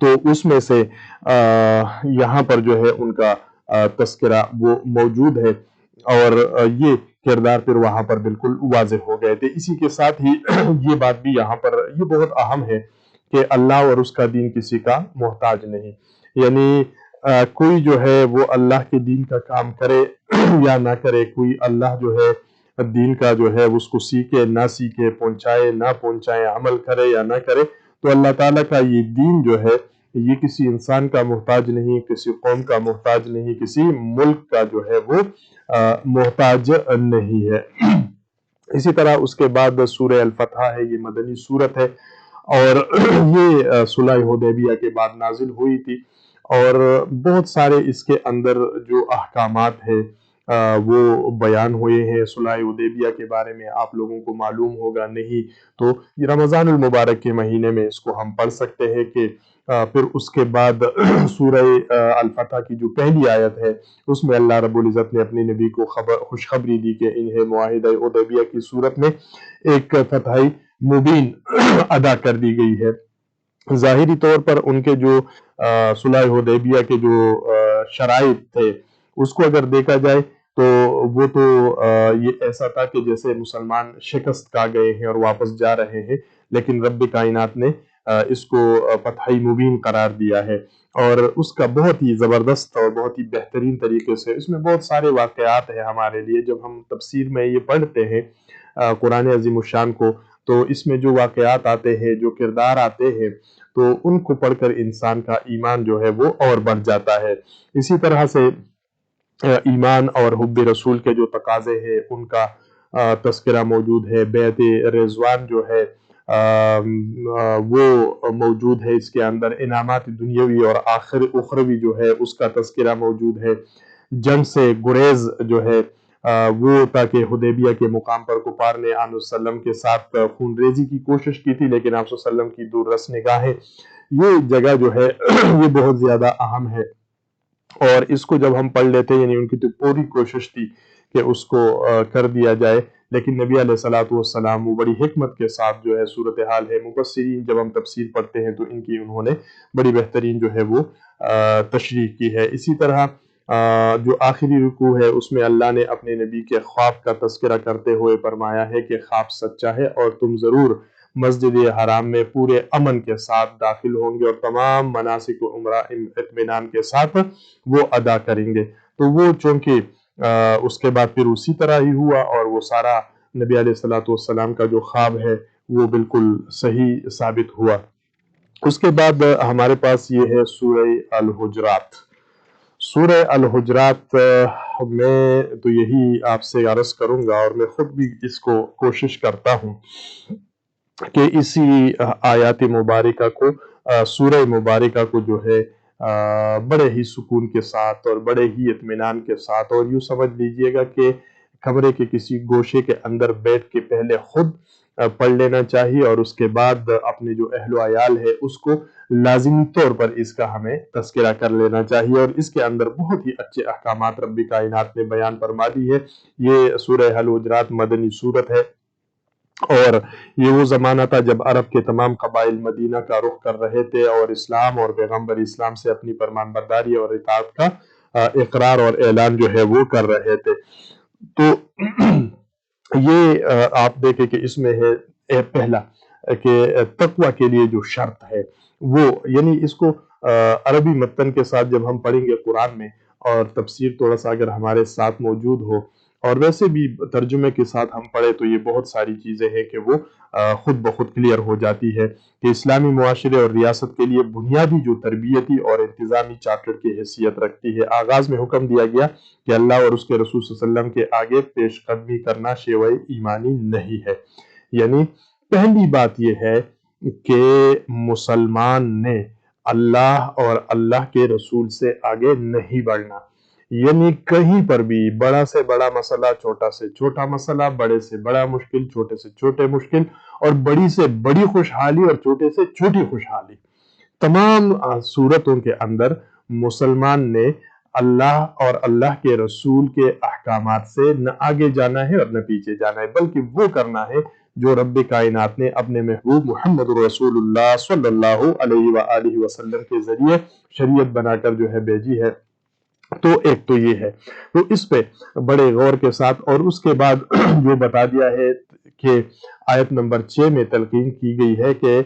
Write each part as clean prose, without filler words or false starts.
تو اس میں سے یہاں پر جو ہے ان کا تذکرہ وہ موجود ہے، اور یہ کردار پھر وہاں پر بالکل واضح ہو گئے تھے۔ اسی کے ساتھ ہی یہ بات بھی یہاں پر یہ بہت اہم ہے کہ اللہ اور اس کا دین کسی کا محتاج نہیں، یعنی کوئی جو ہے وہ اللہ کے دین کا کام کرے یا نہ کرے، کوئی اللہ جو ہے دین کا جو ہے اس کو سیکھے نہ سیکھے، پہنچائے نہ پہنچائے، عمل کرے یا نہ کرے، تو اللہ تعالیٰ کا یہ دین جو ہے یہ کسی انسان کا محتاج نہیں، کسی قوم کا محتاج نہیں، کسی ملک کا جو ہے وہ محتاج نہیں ہے۔ اسی طرح اس کے بعد سورہ الفتح ہے، یہ مدنی سورت ہے، اور یہ صلح حدیبیہ کے بعد نازل ہوئی تھی، اور بہت سارے اس کے اندر جو احکامات ہیں وہ بیان ہوئے ہیں۔ صلح حدیبیہ کے بارے میں آپ لوگوں کو معلوم ہوگا، نہیں تو یہ رمضان المبارک کے مہینے میں اس کو ہم پڑھ سکتے ہیں کہ پھر اس کے بعد سورہ الفتح کی جو پہلی آیت ہے اس میں اللہ رب العزت نے اپنے نبی کو خوشخبری دی کہ انہیں معاہدہ حدیبیہ کی صورت میں ایک فتح مبین ادا کر دی گئی ہے۔ ظاہری طور پر ان کے جو صلح حدیبیہ کے جو شرائط تھے اس کو اگر دیکھا جائے تو وہ تو یہ ایسا تھا کہ جیسے مسلمان شکست کھا گئے ہیں اور واپس جا رہے ہیں، لیکن رب کائنات نے اس کو فتح مبین قرار دیا ہے، اور اس کا بہت ہی زبردست اور بہت ہی بہترین طریقے سے اس میں بہت سارے واقعات ہیں ہمارے لیے۔ جب ہم تفسیر میں یہ پڑھتے ہیں قرآن عظیم الشان کو، تو اس میں جو واقعات آتے ہیں، جو کردار آتے ہیں، تو ان کو پڑھ کر انسان کا ایمان جو ہے وہ اور بڑھ جاتا ہے۔ اسی طرح سے ایمان اور حب رسول کے جو تقاضے ہیں ان کا تذکرہ موجود ہے۔ بیعت رضوان جو ہے وہ موجود ہے اس کے اندر، انعامات دنیاوی اور اخروی جو ہے اس کا تذکرہ موجود ہے۔ جنگ سے گریز جو ہے وہ تاکہ حدیبیہ کے مقام پر کفار نے آن وسلم کے ساتھ خون ریزی کی کوشش کی تھی، لیکن آپ وسلم کی دور رس نگاہیں، یہ جگہ جو ہے یہ بہت زیادہ اہم ہے، اور اس کو جب ہم پڑھ لیتے ہیں یعنی ان کی تو پوری کوشش تھی کہ اس کو کر دیا جائے، لیکن نبی علیہ الصلوۃ والسلام وہ بڑی حکمت کے ساتھ جو ہے صورتحال ہے، مفسرین جب ہم تفسیر پڑھتے ہیں تو ان کی انہوں نے بڑی بہترین جو ہے وہ تشریح کی ہے۔ اسی طرح جو آخری رکوع ہے اس میں اللہ نے اپنے نبی کے خواب کا تذکرہ کرتے ہوئے فرمایا ہے کہ خواب سچا ہے اور تم ضرور مسجد حرام میں پورے امن کے ساتھ داخل ہوں گے اور تمام مناسک و عمرہ اطمینان کے ساتھ وہ ادا کریں گے۔ تو وہ چونکہ اس کے بعد پھر اسی طرح ہی ہوا، اور وہ سارا نبی علیہ الصلوۃ والسلام کا جو خواب ہے وہ بالکل صحیح ثابت ہوا۔ اس کے بعد ہمارے پاس یہ ہے سورہ الحجرات۔ سورہ الحجرات میں تو یہی آپ سے عرض کروں گا، اور میں خود بھی اس کو کوشش کرتا ہوں کہ اسی آیات مبارکہ کو سورہ مبارکہ کو جو ہے بڑے ہی سکون کے ساتھ اور بڑے ہی اطمینان کے ساتھ، اور یوں سمجھ لیجئے گا کہ کمرے کے کسی گوشے کے اندر بیٹھ کے پہلے خود پڑھ لینا چاہیے، اور اس کے بعد اپنے جو اہل و عیال ہے اس کو لازمی طور پر اس کا ہمیں تذکرہ کر لینا چاہیے، اور اس کے اندر بہت ہی اچھے احکامات رب کائنات نے بیان فرما دی ہے۔ یہ سورہ الحجرات مدنی سورت ہے، اور یہ وہ زمانہ تھا جب عرب کے تمام قبائل مدینہ کا رخ کر رہے تھے اور اسلام اور پیغمبر اسلام سے اپنی فرمان برداری اور اطاعت کا اقرار اور اعلان جو ہے وہ کر رہے تھے۔ تو یہ آپ دیکھیں کہ اس میں ہے پہلا کہ تقوی کے لیے جو شرط ہے وہ، یعنی اس کو عربی متن کے ساتھ جب ہم پڑھیں گے قرآن میں، اور تفسیر تھوڑا سا اگر ہمارے ساتھ موجود ہو اور ویسے بھی ترجمے کے ساتھ ہم پڑھیں، تو یہ بہت ساری چیزیں ہیں کہ وہ خود بخود کلیئر ہو جاتی ہے کہ اسلامی معاشرے اور ریاست کے لیے بنیادی جو تربیتی اور انتظامی چارٹر کی حیثیت رکھتی ہے۔ آغاز میں حکم دیا گیا کہ اللہ اور اس کے رسول صلی اللہ علیہ وسلم کے آگے پیش قدمی کرنا شیوہ ایمانی نہیں ہے، یعنی پہلی بات یہ ہے کہ مسلمان نے اللہ اور اللہ کے رسول سے آگے نہیں بڑھنا، یعنی کہیں پر بھی بڑا سے بڑا مسئلہ، چھوٹا سے چھوٹا مسئلہ، بڑے سے بڑا مشکل، چھوٹے سے چھوٹے مشکل، اور بڑی سے بڑی خوشحالی اور چھوٹے سے چھوٹی خوشحالی، تمام صورتوں کے اندر مسلمان نے اللہ اور اللہ کے رسول کے احکامات سے نہ آگے جانا ہے اور نہ پیچھے جانا ہے، بلکہ وہ کرنا ہے جو رب کائنات نے اپنے محبوب محمد رسول اللہ صلی اللہ علیہ وآلہ وسلم کے ذریعے شریعت بنا کر جو ہے بھیجی ہے۔ تو ایک تو یہ ہے، تو اس پہ بڑے غور کے ساتھ، اور اس کے بعد جو بتا دیا ہے کہ آیت نمبر 6 میں تلقین کی گئی ہے کہ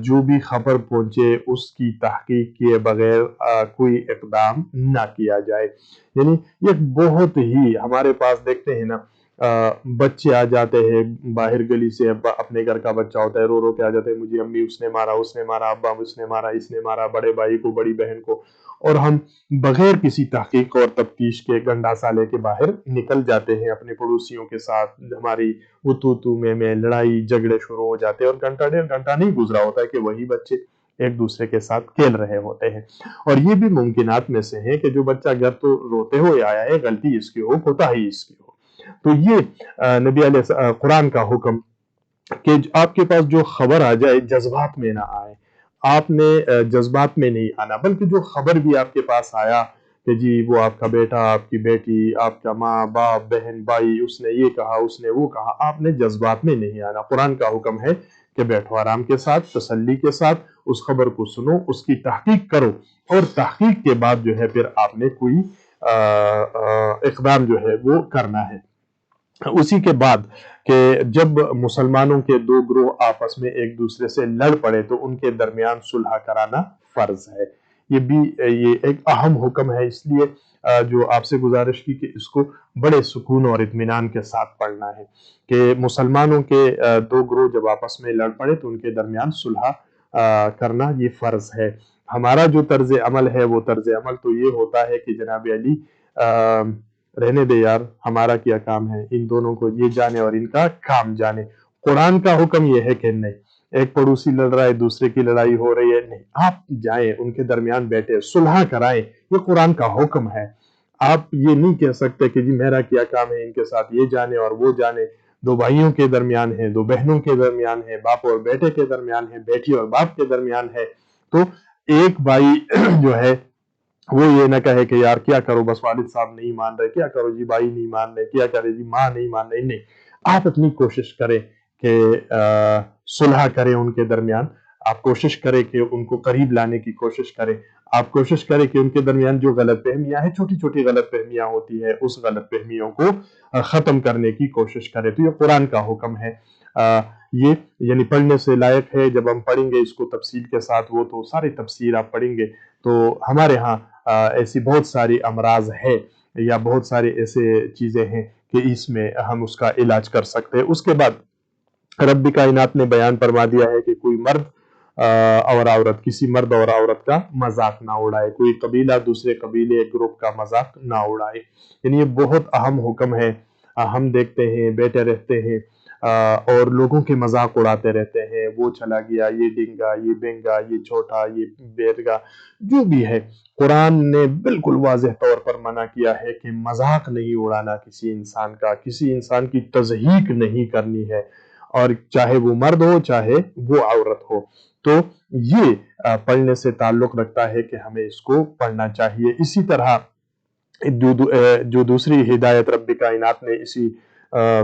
جو بھی خبر پہنچے اس کی تحقیق کیے بغیر کوئی اقدام نہ کیا جائے۔ یعنی یہ بہت ہی ہمارے پاس دیکھتے ہیں نا، بچے آ جاتے ہیں باہر گلی سے، اپنے گھر کا بچہ ہوتا ہے، رو رو کے آ جاتے ہیں، مجھے امی اس نے مارا، اس نے مارا، ابا اس نے مارا، اس نے مارا، بڑے بھائی کو، بڑی بہن کو، اور ہم بغیر کسی تحقیق اور تفتیش کے گنڈا سالے کے باہر نکل جاتے ہیں اپنے پڑوسیوں کے ساتھ، ہماری وہ تو میں لڑائی جھگڑے شروع ہو جاتے ہیں، اور گھنٹہ ڈیڑھ گھنٹہ نہیں گزرا ہوتا ہے کہ وہی بچے ایک دوسرے کے ساتھ کھیل رہے ہوتے ہیں۔ اور یہ بھی ممکنات میں سے ہے کہ جو بچہ گھر تو روتے ہوئے آیا ہے، غلطی اس کی ہو، کوتاہی اس کی ہو۔ تو یہ نبی علیہ قرآن کا حکم کہ آپ کے پاس جو خبر آ جائے جذبات میں نہ آئے، آپ نے جذبات میں نہیں آنا، بلکہ جو خبر بھی آپ کے پاس آیا کہ جی وہ آپ کا بیٹا، آپ کی بیٹی، آپ کا ماں باپ بہن بھائی، اس نے یہ کہا، اس نے وہ کہا، آپ نے جذبات میں نہیں آنا۔ قرآن کا حکم ہے کہ بیٹھو آرام کے ساتھ، تسلی کے ساتھ، اس خبر کو سنو، اس کی تحقیق کرو، اور تحقیق کے بعد جو ہے پھر آپ نے کوئی اقدام جو ہے وہ کرنا ہے۔ اسی کے بعد کہ جب مسلمانوں کے دو گروہ آپس میں ایک دوسرے سے لڑ پڑے تو ان کے درمیان صلح کرانا فرض ہے۔ یہ ایک اہم حکم ہے، اس لیے جو آپ سے گزارش کی کہ اس کو بڑے سکون اور اطمینان کے ساتھ پڑھنا ہے کہ مسلمانوں کے دو گروہ جب آپس میں لڑ پڑے تو ان کے درمیان صلح کرنا یہ فرض ہے۔ ہمارا جو طرز عمل ہے وہ طرز عمل تو یہ ہوتا ہے کہ جناب علی رہنے دے یار، ہمارا کیا کام ہے، ان دونوں کو یہ جانے اور ان کا کام جانے۔ قرآن کا حکم یہ ہے کہ نہیں، ایک پڑوسی لڑ رہا ہے، دوسرے کی لڑائی ہو رہی ہے، نہیں، آپ جائیں ان کے درمیان بیٹھے صلح کرائیں، یہ قرآن کا حکم ہے۔ آپ یہ نہیں کہہ سکتے کہ جی میرا کیا کام ہے، ان کے ساتھ یہ جانے اور وہ جانے۔ دو بھائیوں کے درمیان ہے، دو بہنوں کے درمیان ہے، باپ اور بیٹے کے درمیان ہے، بیٹی اور باپ کے درمیان ہے، تو ایک بھائی جو ہے وہ یہ نہ کہے کہ یار کیا کرو، بس والد صاحب نہیں مان رہے، کیا کرو جی بھائی نہیں مان رہے، کیا کرے جی ماں نہیں مان رہی، نہیں، آپ اپنی کوشش کریں کہ صلح کریں ان کے درمیان، آپ کوشش کریں کہ ان کو قریب لانے کی کوشش کریں، آپ کوشش کریں کہ ان کے درمیان جو غلط فہمیاں ہیں، چھوٹی چھوٹی غلط فہمیاں ہوتی ہے، اس غلط فہمیوں کو ختم کرنے کی کوشش کریں۔ تو یہ قرآن کا حکم ہے، یہ یعنی پڑھنے سے لائق ہے۔ جب ہم پڑھیں گے اس کو تفصیل کے ساتھ، وہ تو ساری تفسیر آپ پڑھیں گے تو ہمارے ہاں ایسی بہت ساری امراض ہے یا بہت سارے ایسے چیزیں ہیں کہ اس میں ہم اس کا علاج کر سکتے ہیں۔ اس کے بعد رب کائنات نے بیان فرما دیا ہے کہ کوئی مرد اور عورت، کسی مرد اور عورت کا مذاق نہ اڑائے، کوئی قبیلہ دوسرے قبیلے گروپ کا مذاق نہ اڑائے۔ یعنی یہ بہت اہم حکم ہے۔ ہم دیکھتے ہیں بیٹھے رہتے ہیں اور لوگوں کے مذاق اڑاتے رہتے ہیں، وہ چلا گیا، یہ ڈنگا، یہ بینگا، یہ چھوٹا، یہ بیرگا، جو بھی ہے۔ قرآن نے بالکل واضح طور پر منع کیا ہے کہ مذاق نہیں اڑانا کسی انسان کا، کسی انسان کی تضحیک نہیں کرنی ہے، اور چاہے وہ مرد ہو چاہے وہ عورت ہو۔ تو یہ پڑھنے سے تعلق رکھتا ہے کہ ہمیں اس کو پڑھنا چاہیے۔ اسی طرح جو دوسری ہدایت رب کائنات نے اسی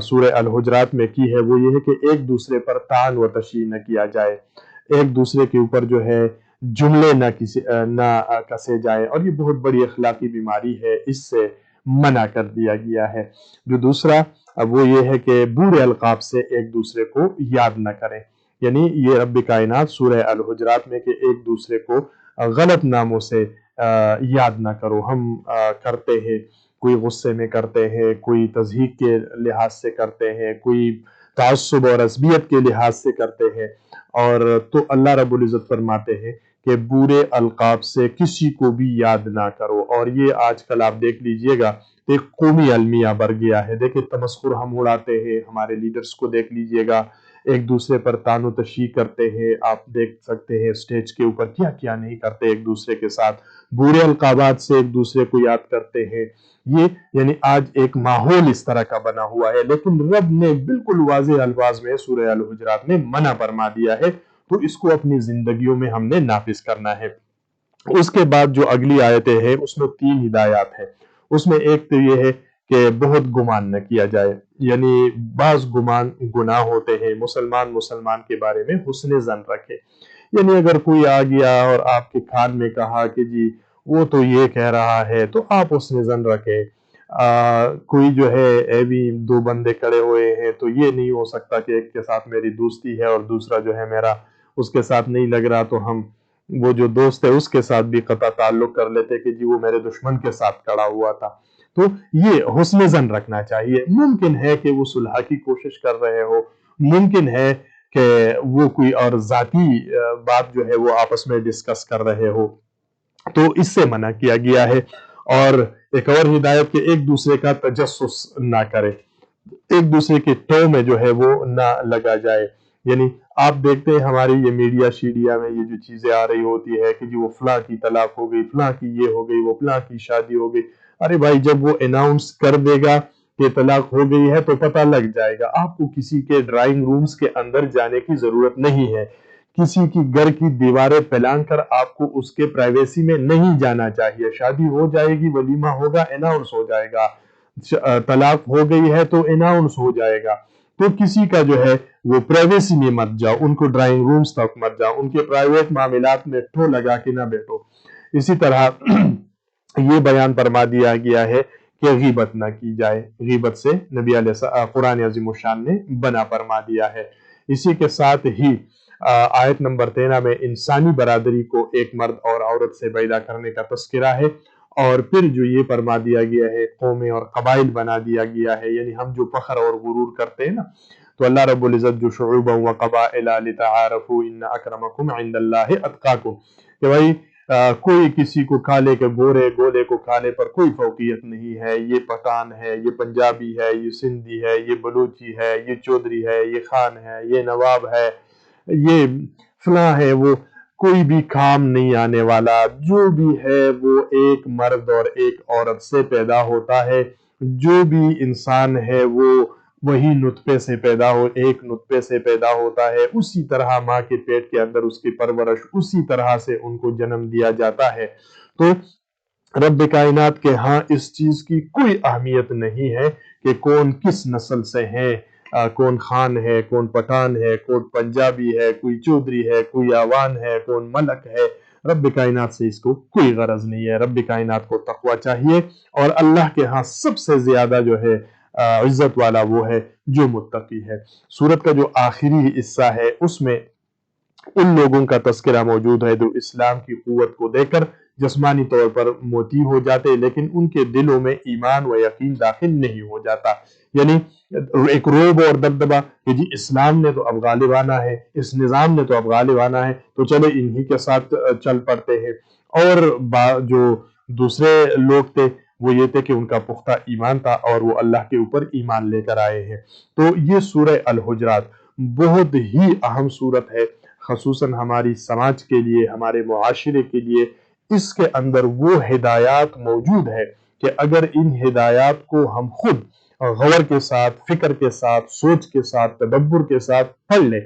سورہ الحجرات میں کی ہے وہ یہ ہے کہ ایک دوسرے پر طعن و تشیع نہ کیا جائے، ایک دوسرے کے اوپر جو ہے جملے نہ کسے جائے، اور یہ بہت بڑی اخلاقی بیماری ہے، اس سے منع کر دیا گیا ہے۔ جو دوسرا وہ یہ ہے کہ برے القاب سے ایک دوسرے کو یاد نہ کریں، یعنی یہ رب کائنات سورہ الحجرات میں کہ ایک دوسرے کو غلط ناموں سے یاد نہ کرو۔ ہم کرتے ہیں، کوئی غصے میں کرتے ہیں، کوئی تضحیک کے لحاظ سے کرتے ہیں، کوئی تعصب اور عصبیت کے لحاظ سے کرتے ہیں، اور تو اللہ رب العزت فرماتے ہیں کہ برے القاب سے کسی کو بھی یاد نہ کرو۔ اور یہ آج کل آپ دیکھ لیجئے گا ایک قومی المیہ بڑھ گیا ہے۔ دیکھیں تمسخر ہم اڑاتے ہیں، ہمارے لیڈرز کو دیکھ لیجئے گا، ایک دوسرے پر طعن و تشیع کرتے ہیں، آپ دیکھ سکتے ہیں اسٹیج کے اوپر کیا کیا نہیں کرتے ایک دوسرے کے ساتھ، برے القابات سے ایک دوسرے کو یاد کرتے ہیں۔ یہ یعنی آج ایک ماحول اس طرح کا بنا ہوا ہے، لیکن رب نے بالکل واضح الفاظ میں سورہ الحجرات میں منع فرما دیا ہے، تو اس کو اپنی زندگیوں میں ہم نے نافذ کرنا ہے۔ اس کے بعد جو اگلی آیتیں ہیں اس میں 3 ہدایات ہیں۔ اس میں ایک تو یہ ہے کہ بہت گمان نہ کیا جائے، یعنی بعض گمان گناہ ہوتے ہیں۔ مسلمان کے بارے میں حسن ظن رکھے، یعنی اگر کوئی آ گیا اور آپ کے کان میں کہا کہ جی وہ تو یہ کہہ رہا ہے، تو آپ حسن ظن رکھے۔ کوئی جو ہے بھی دو بندے کھڑے ہوئے ہیں تو یہ نہیں ہو سکتا کہ ایک کے ساتھ میری دوستی ہے اور دوسرا جو ہے میرا اس کے ساتھ نہیں لگ رہا، تو ہم وہ جو دوست ہے اس کے ساتھ بھی قطع تعلق کر لیتے کہ جی وہ میرے دشمن کے ساتھ کھڑا ہوا تھا۔ تو یہ حسن ظن رکھنا چاہیے۔ ممکن ہے کہ وہ صلح کی کوشش کر رہے ہو، ممکن ہے کہ وہ کوئی اور ذاتی بات جو ہے وہ آپس میں ڈسکس کر رہے ہو، تو اس سے منع کیا گیا ہے۔ اور ایک اور ہدایت کہ ایک دوسرے کا تجسس نہ کرے، ایک دوسرے کے ٹو میں جو ہے وہ نہ لگا جائے۔ یعنی آپ دیکھتے ہیں ہماری یہ میڈیا شیڈیا میں یہ جو چیزیں آ رہی ہوتی ہے کہ جی وہ فلاں کی طلاق ہو گئی، فلاں کی یہ ہو گئی، وہ فلاں کی شادی ہو گئی۔ ارے بھائی، جب وہ اناؤنس کر دے گا کہ طلاق ہو گئی ہے تو پتہ لگ جائے گا۔ آپ کو کسی کے ڈرائنگ رومز کے اندر جانے کی ضرورت نہیں ہے، کسی کی گھر کی دیواریں پھیلان کر آپ کو اس کے پرائیویسی میں نہیں جانا چاہیے۔ شادی ہو جائے گی، ولیمہ ہوگا، اناؤنس ہو جائے گا، طلاق ہو گئی ہے تو اناؤنس ہو جائے گا، تو کسی کا جو ہے وہ پرائیویسی میں مت جاؤ، ان کو ڈرائنگ رومز تک مت جاؤ، ان کے پرائیویٹ معاملات میں ٹھو لگا کے نہ بیٹھو۔ اسی طرح یہ بیان فرما دیا گیا ہے کہ غیبت نہ کی جائے، غیبت سے نبی علیہ قرآن عظیم الشان نے منع فرما دیا ہے۔ اسی کے ساتھ ہی آیت نمبر 13 میں انسانی برادری کو ایک مرد اور عورت سے پیدا کرنے کا تذکرہ ہے، اور پھر جو یہ فرما دیا گیا ہے قومیں اور قبائل بنا دیا گیا ہے، یعنی ہم جو فخر اور غرور کرتے ہیں نا، تو اللہ رب العزت جو شعوبا و قبائل لتعارفوا ان اکرمکم عند اللہ اتقاکم، کہ بھائی کوئی کسی کو کالے کے گولے کو کالے پر کوئی فوقیت نہیں ہے، یہ پٹھان ہے، یہ پنجابی ہے، یہ سندھی ہے، یہ بلوچی ہے، یہ چودھری ہے، یہ خان ہے، یہ نواب ہے، یہ فلاں ہے، وہ کوئی بھی کام نہیں آنے والا۔ جو بھی ہے وہ ایک مرد اور ایک عورت سے پیدا ہوتا ہے، جو بھی انسان ہے وہ وہی نطفے سے ایک نطفے سے پیدا ہوتا ہے، اسی طرح ماں کے پیٹ کے اندر اس کی پرورش اسی طرح سے ان کو جنم دیا جاتا ہے۔ تو رب کائنات کے ہاں اس چیز کی کوئی اہمیت نہیں ہے کہ کون کس نسل سے ہے، کون خان ہے، کون پٹھان ہے، کون پنجابی ہے، کوئی چودھری ہے، کوئی آوان ہے، کون ملک ہے۔ رب کائنات سے اس کو کوئی غرض نہیں ہے۔ رب کائنات کو تقوی چاہیے، اور اللہ کے ہاں سب سے زیادہ جو ہے عزت والا وہ ہے جو متقی ہے۔ سورت کا جو آخری حصہ ہے اس میں ان لوگوں کا تذکرہ موجود ہے جو اسلام کی قوت کو دیکھ کر جسمانی طور پر موتی ہو جاتے، لیکن ان کے دلوں میں ایمان و یقین داخل نہیں ہو جاتا۔ یعنی ایک روب اور دبدبہ کہ جی اسلام نے تو اب غالب آنا ہے، اس نظام نے تو اب غالب آنا ہے، تو چلے انہی کے ساتھ چل پڑتے ہیں۔ اور جو دوسرے لوگ تھے وہ یہ تھے کہ ان کا پختہ ایمان تھا اور وہ اللہ کے اوپر ایمان لے کر آئے ہیں۔ تو یہ سورہ الحجرات بہت ہی اہم سورت ہے، خصوصاً ہماری سماج کے لیے، ہمارے معاشرے کے لیے۔ اس کے اندر وہ ہدایات موجود ہے کہ اگر ان ہدایات کو ہم خود غور کے ساتھ، فکر کے ساتھ، سوچ کے ساتھ، تدبر کے ساتھ پڑھ لیں،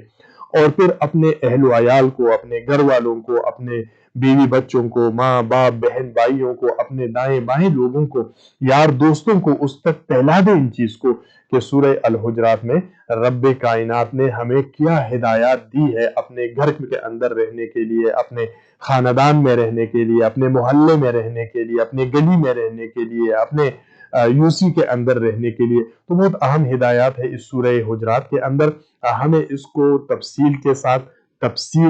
اور پھر اپنے اہل و عیال کو، اپنے گھر والوں کو، اپنے بیوی بچوں کو، ماں باپ بہن بھائیوں کو، اپنے دائیں بائیں لوگوں کو، یار دوستوں کو اس تک پھیلا دیں ان چیز کو کہ سورہ الحجرات میں رب کائنات نے ہمیں کیا ہدایات دی ہے اپنے گھر کے اندر رہنے کے لیے، اپنے خاندان میں رہنے کے لیے، اپنے محلے میں رہنے کے لیے، اپنے گلی میں رہنے کے لیے، اپنے یوسی کے اندر رہنے کے لیے۔ تو بہت اہم ہدایات ہے اس سورہ حجرات کے اندر۔ ہمیں اس کو تفصیل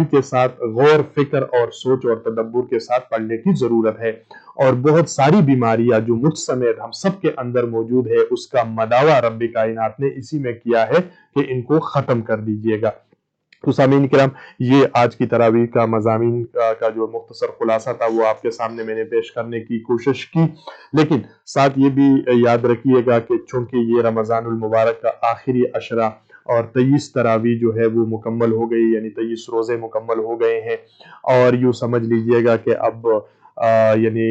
کے ساتھ غور فکر اور سوچ اور تدبر کے ساتھ پڑھنے کی ضرورت ہے، اور بہت ساری بیماریاں جو مجھ سمیت ہم سب کے اندر موجود ہے اس کا مداوع رب کائنات نے اسی میں کیا ہے کہ ان کو ختم کر دیجئے گا۔ تو سامعین کرام، یہ آج کی تراویح کا مضامین کا جو مختصر خلاصہ تھا وہ آپ کے سامنے میں نے پیش کرنے کی کوشش کی، لیکن ساتھ یہ بھی یاد رکھیے گا کہ چونکہ یہ رمضان المبارک کا آخری عشرہ اور 23 تراویح جو ہے وہ مکمل ہو گئی، یعنی 23 روزے مکمل ہو گئے ہیں، اور یوں سمجھ لیجئے گا کہ اب یعنی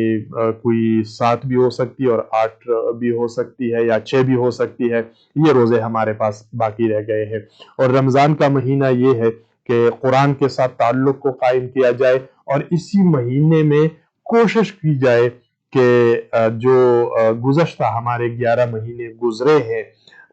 کوئی 7 بھی ہو سکتی ہے اور 8 بھی ہو سکتی ہے یا 6 بھی ہو سکتی ہے، یہ روزے ہمارے پاس باقی رہ گئے ہیں۔ اور رمضان کا مہینہ یہ ہے کہ قرآن کے ساتھ تعلق کو قائم کیا جائے، اور اسی مہینے میں کوشش کی جائے کہ جو گزشتہ ہمارے 11 مہینے گزرے ہیں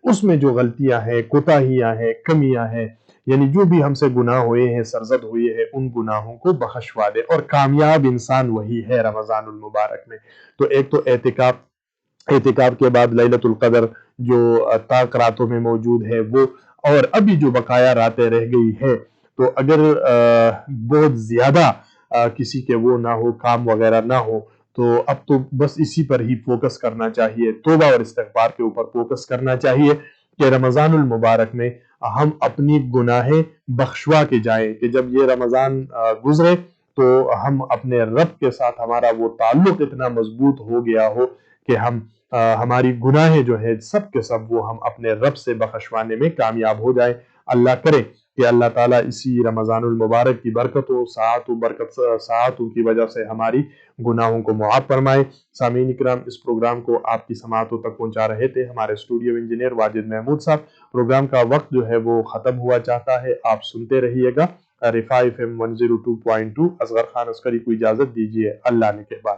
اس میں جو غلطیاں ہیں، کوتاہیاں ہیں، کمیاں ہیں، یعنی جو بھی ہم سے گناہ ہوئے ہیں، سرزد ہوئے ہیں، ان گناہوں کو بخشوا دے۔ اور کامیاب انسان وہی ہے رمضان المبارک میں۔ تو ایک تو اعتکاف کے بعد لیلۃ القدر جو طاق راتوں میں موجود ہے وہ، اور ابھی جو بقایا راتیں رہ گئی ہے، تو اگر بہت زیادہ کسی کے وہ نہ ہو، کام وغیرہ نہ ہو، تو اب تو بس اسی پر ہی فوکس کرنا چاہیے، توبہ اور استغفار کے اوپر فوکس کرنا چاہیے کہ رمضان المبارک میں ہم اپنی گناہیں بخشوا کے جائیں، کہ جب یہ رمضان گزرے تو ہم اپنے رب کے ساتھ ہمارا وہ تعلق اتنا مضبوط ہو گیا ہو کہ ہماری گناہیں جو ہے سب کے سب وہ ہم اپنے رب سے بخشوانے میں کامیاب ہو جائیں۔ اللہ کرے کہ اللہ تعالیٰ اسی رمضان المبارک کی برکتوں، ساعتوں کی وجہ سے ہماری گناہوں کو معاف فرمائے۔ سامعین اکرام، اس پروگرام کو آپ کی سماعتوں تک پہنچا رہے تھے ہمارے اسٹوڈیو انجینئر واجد محمود صاحب۔ پروگرام کا وقت جو ہے وہ ختم ہوا چاہتا ہے، آپ سنتے رہیے گا۔ رفاع FM 102.2، اصغر خان عسکری کو اجازت دیجیے، اللہ نگہبان۔